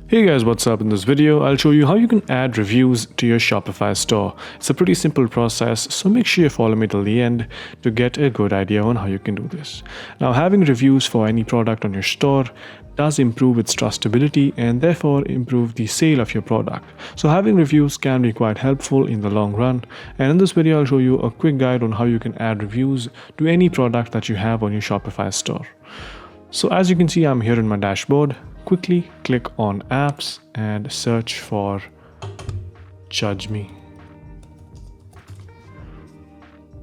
Hey guys, what's up? In this video, I'll show you how you can add reviews to your Shopify store. It's a pretty simple process, so make sure you follow me till the end to get a good idea on how you can do this. Now, having reviews for any product on your store does improve its trustability and therefore improve the sale of your product. So having reviews can be quite helpful in the long run. And in this video, I'll show you a quick guide on how you can add reviews to any product that you have on your Shopify store. So as you can see, I'm here in my dashboard. Quickly click on apps and search for Judge Me.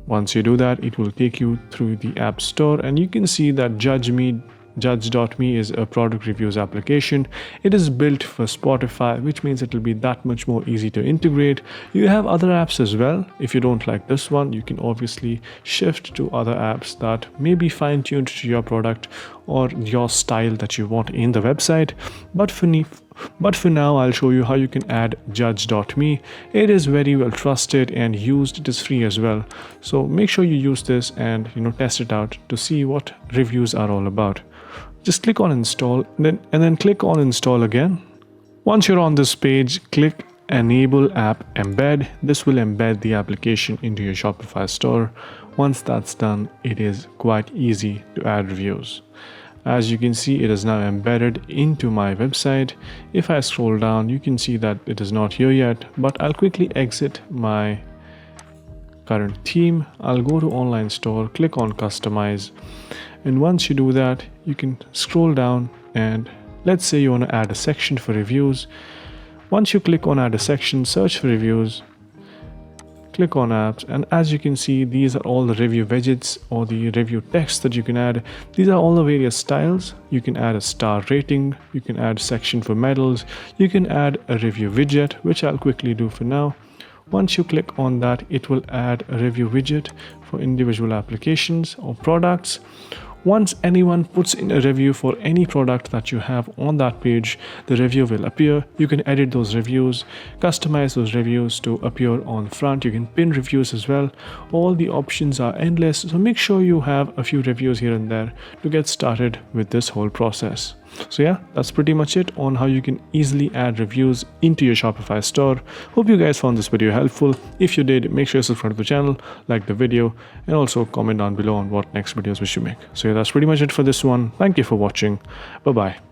Once you do that, it will take you through the App Store and you can see that Judge.me is a product reviews application. It is built for Shopify, which means it will be that much more easy to integrate. You have other apps as well. If you don't like this one, you can obviously shift to other apps that may be fine-tuned to your product or your style that you want in the website. But for now, I'll show you how you can add Judge.me. It is very well trusted and used. It is free as well. So make sure you use this and test it out to see what reviews are all about. Just click on install and then click on install again. Once you're on this page, click enable app embed. This will embed the application into your Shopify store. Once that's done, it is quite easy to add reviews. As you can see, it is now embedded into my website. If I scroll down, you can see that it is not here yet, but I'll quickly exit my current theme. I'll go to online store, click on customize. And once you do that, you can scroll down and let's say you want to add a section for reviews. Once you click on add a section, search for reviews, click on apps, and as you can see, these are all the review widgets or the review text that you can add. These are all the various styles. You can add a star rating, you can add a section for medals, you can add a review widget, which I'll quickly do for now. Once you click on that, it will add a review widget for individual applications or products. Once anyone puts in a review for any product that you have on that page, the review will appear. You can edit those reviews, customize those reviews to appear on front. You can pin reviews as well. All the options are endless, so make sure you have a few reviews here and there to get started with this whole process. So yeah, that's pretty much it on how you can easily add reviews into your Shopify store. Hope you guys found this video helpful. If you did, make sure you subscribe to the channel, like the video, and also comment down below on what next videos we should make. So yeah, that's pretty much it for this one. Thank you for watching. Bye bye.